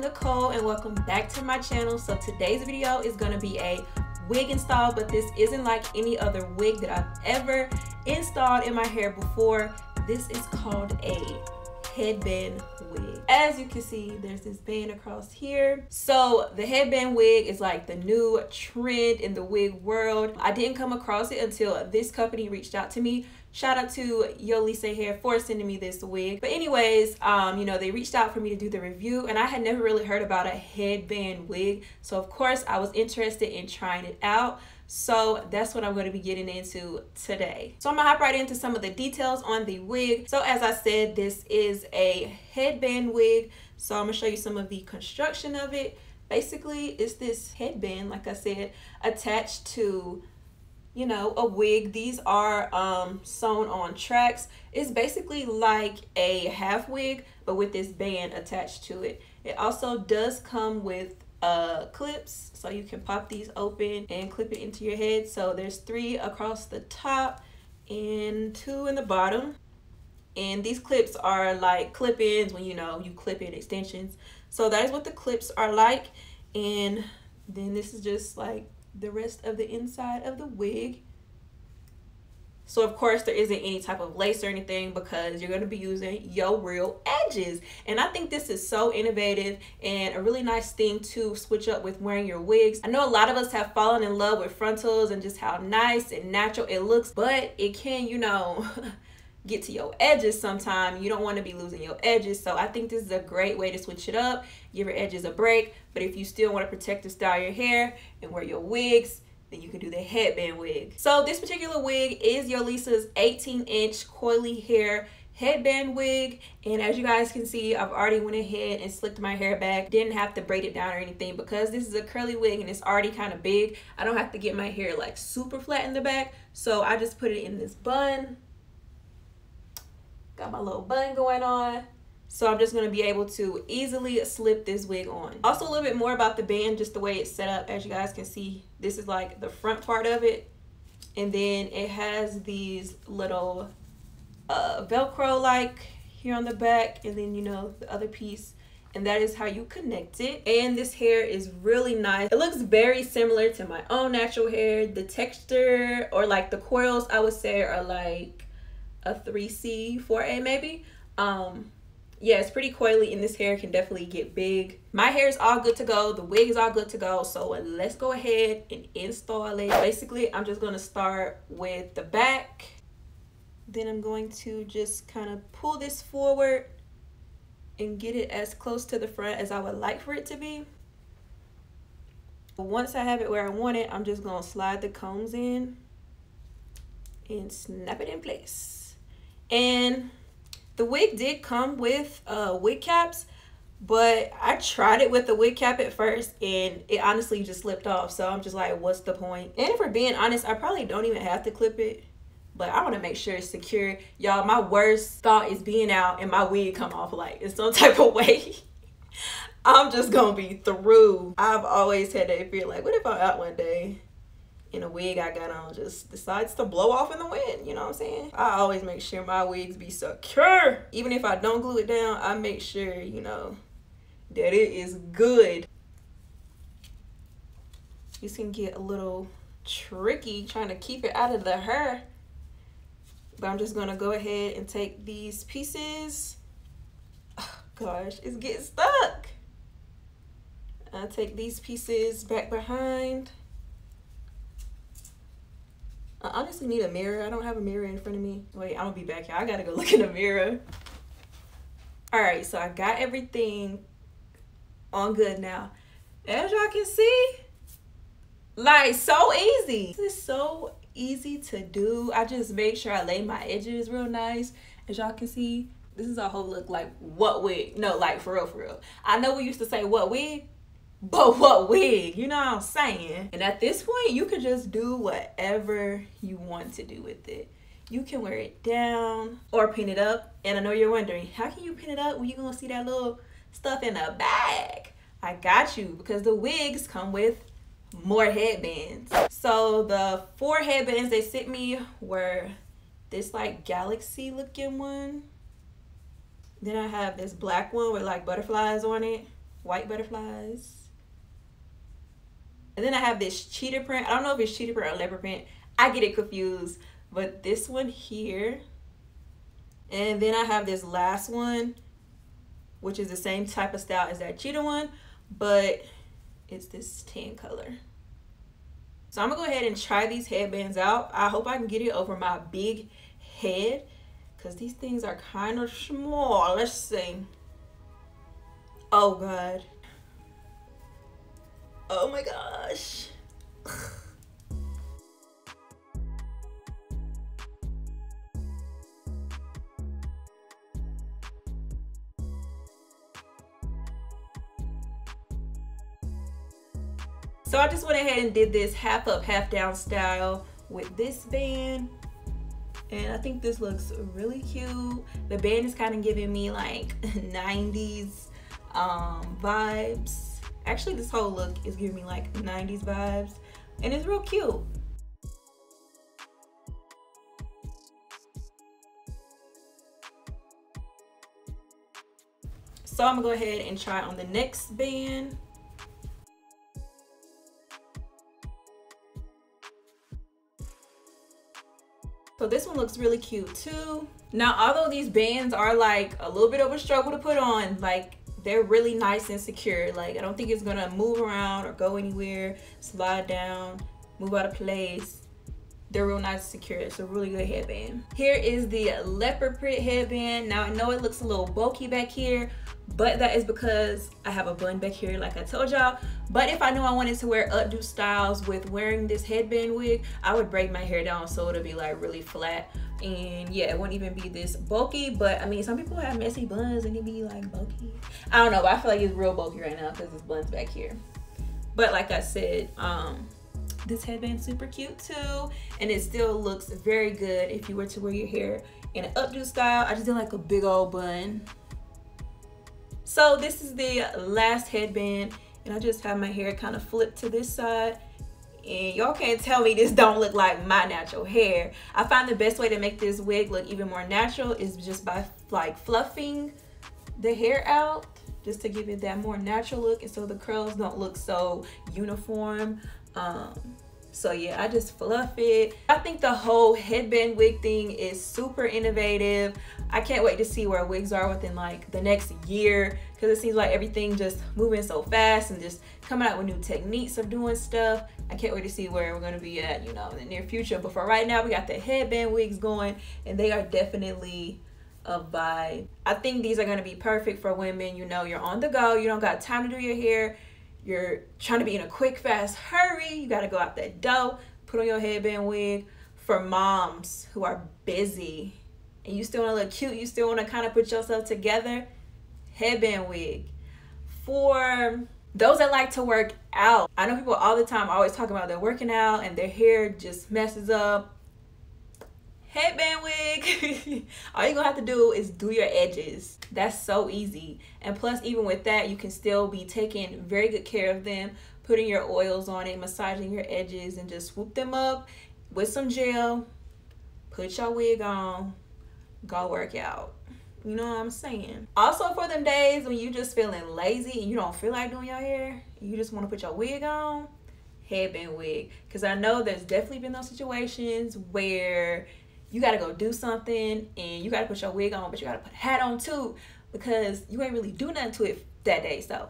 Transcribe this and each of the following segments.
Nicole and welcome back to my channel. So today's video is going to be a wig install, but this isn't like any other wig that I've ever installed in my hair before. This is called a headband wig. As you can see, there's this band across here. So the headband wig is like the new trend in the wig world. I didn't come across it until this company reached out to me. Shout out to Yolissa Hair for sending me this wig. But anyways, you know, they reached out for me to do the review and I had never really heard about a headband wig. So of course I was interested in trying it out. So that's what I'm going to be getting into today. So I'm gonna hop right into some of the details on the wig. So as I said, this is a headband wig. So I'm gonna show you some of the construction of it. Basically, it's this headband, like I said, attached to, you know, a wig. These are sewn on tracks. It's basically like a half wig, but with this band attached to it. It also does come with clips, so you can pop these open and clip it into your head. So there's 3 across the top and 2 in the bottom, and these clips are like clip-ins when, you know, you clip in extensions. So that is what the clips are like. And then this is just like the rest of the inside of the wig. So of course there isn't any type of lace or anything because you're going to be using your real edges. And I think this is so innovative and a really nice thing to switch up with wearing your wigs. I know a lot of us have fallen in love with frontals and just how nice and natural it looks, but it can, you know, get to your edges sometime. You don't want to be losing your edges. So I think this is a great way to switch it up, give your edges a break. But if you still want to protect and style your hair and wear your wigs, then you can do the headband wig. So this particular wig is Yolissa's 18-inch coily hair headband wig. And as you guys can see, I've already went ahead and slicked my hair back. Didn't have to braid it down or anything because this is a curly wig and it's already kind of big. I don't have to get my hair like super flat in the back. So I just put it in this bun. Got my little bun going on. So I'm just going to be able to easily slip this wig on. Also a little bit more about the band, just the way it's set up. As you guys can see, this is like the front part of it. And then it has these little Velcro like here on the back. And then, you know, the other piece. And that is how you connect it. And this hair is really nice. It looks very similar to my own natural hair. The texture or like the coils, I would say, are like a 3C, 4A maybe. Yeah, it's pretty coily and this hair can definitely get big. My hair is all good to go. The wig is all good to go. So let's go ahead and install it. Basically, I'm just going to start with the back. Then I'm going to just kind of pull this forward and get it as close to the front as I would like for it to be. Once I have it where I want it, I'm just going to slide the combs in and snap it in place. And the wig did come with wig caps, but I tried it with the wig cap at first and it honestly just slipped off. So I'm just like, what's the point? And if we're being honest, I probably don't even have to clip it, but I want to make sure it's secure. Y'all, my worst thought is being out and my wig come off like in some type of way. I'm just gonna be through. I've always had that fear, like, what if I'm out one day and a wig I got on just decides to blow off in the wind? You know what I'm saying? I always make sure my wigs be secure. Even if I don't glue it down, I make sure, you know, that it is good. This can get a little tricky trying to keep it out of the hair, but I'm just gonna go ahead and take these pieces. Oh, gosh, it's getting stuck. I take these pieces back behind. I honestly need a mirror. I don't have a mirror in front of me. Wait, I'm gonna be back here. I gotta go look in the mirror. All right, so I got everything on good now. As y'all can see, like, so easy. This is so easy to do. I just make sure I lay my edges real nice. As y'all can see, this is a whole look like what wig? No, like for real, for real. I know we used to say what wig, but what wig? You know what I'm saying? And at this point, you can just do whatever you want to do with it. You can wear it down or pin it up. And I know you're wondering, how can you pin it up when you're gonna see that little stuff in the back? I got you, because the wigs come with more headbands. So the 4 headbands they sent me were this like galaxy looking one. Then I have this black one with like butterflies on it. white butterflies. And then I have this cheetah print. I don't know if it's cheetah print or leopard print. I get it confused. But this one here. And then I have this last one, which is the same type of style as that cheetah one, but it's this tan color. So I'm gonna go ahead and try these headbands out. I hope I can get it over my big head because these things are kind of small. Let's see. Oh God. Oh my gosh. So I just went ahead and did this half up, half down style with this band. And I think this looks really cute. The band is kind of giving me like 90s vibes. Actually, this whole look is giving me like 90s vibes. And it's real cute. So I'm gonna go ahead and try on the next band. So this one looks really cute too. Now, although these bands are like a little bit of a struggle to put on, like they're really nice and secure. Like I don't think it's gonna move around or go anywhere, slide down, move out of place. They're real nice and secure. It's a really good headband. Here is the leopard print headband. Now I know it looks a little bulky back here, but that is because I have a bun back here like I told y'all. But if I knew I wanted to wear updo styles with wearing this headband wig, I would braid my hair down so it'll be like really flat. And yeah, it wouldn't even be this bulky. But I mean, some people have messy buns and it be like bulky. I don't know, but I feel like it's real bulky right now because this bun's back here. But like I said, this headband's super cute too, and it still looks very good if you were to wear your hair in an updo style. I just did like a big old bun. So this is the last headband, and I just have my hair kind of flipped to this side. And y'all can't tell me this don't look like my natural hair. I find the best way to make this wig look even more natural is just by like fluffing the hair out, just to give it that more natural look, and so the curls don't look so uniform. So yeah, I just fluff it. I think the whole headband wig thing is super innovative. I can't wait to see where wigs are within like the next year, because it seems like everything just moving so fast and just coming out with new techniques of doing stuff. I can't wait to see where we're gonna be at, you know, in the near future. But for right now, we got the headband wigs going, and they are definitely a vibe. I think these are gonna be perfect for women. You know, you're on the go, you don't got time to do your hair, you're trying to be in a quick, fast hurry, you gotta go out that door, put on your headband wig. For moms who are busy and you still wanna look cute, you still wanna kind of put yourself together, headband wig. For those that like to work out, I know people all the time always talking about they're working out and their hair just messes up. Headband wig. All you're gonna have to do is do your edges. That's so easy. And plus, even with that, you can still be taking very good care of them, putting your oils on it, massaging your edges, and just swoop them up with some gel, put your wig on, go work out. You know what I'm saying? Also, for them days when you just feeling lazy and you don't feel like doing your hair, you just want to put your wig on, headband wig. Because I know there's definitely been those situations where you gotta go do something and you gotta put your wig on, but you gotta put a hat on too, because you ain't really do nothing to it that day. So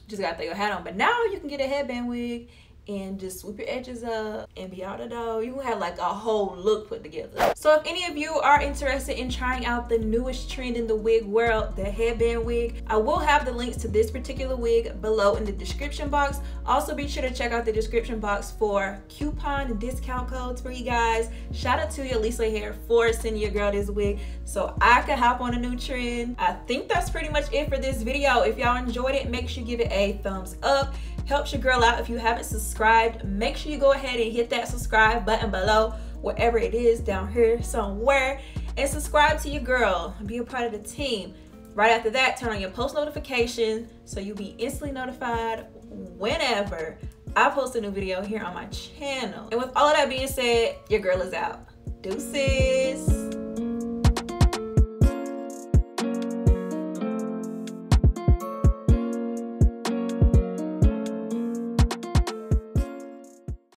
just gotta throw your hat on. But now you can get a headband wig and just swoop your edges up and be out the door. You will have like a whole look put together. So if any of you are interested in trying out the newest trend in the wig world, the headband wig, I will have the links to this particular wig below in the description box. Also be sure to check out the description box for coupon and discount codes for you guys. Shout out to Yolissa Hair for sending your girl this wig so I could hop on a new trend. I think that's pretty much it for this video. If y'all enjoyed it, make sure you give it a thumbs up. Helps your girl out. If you haven't subscribed, make sure you go ahead and hit that subscribe button below, wherever it is, down here somewhere, and subscribe to your girl and be a part of the team. Right after that, turn on your post notifications so you'll be instantly notified whenever I post a new video here on my channel. And with all of that being said, your girl is out. Deuces.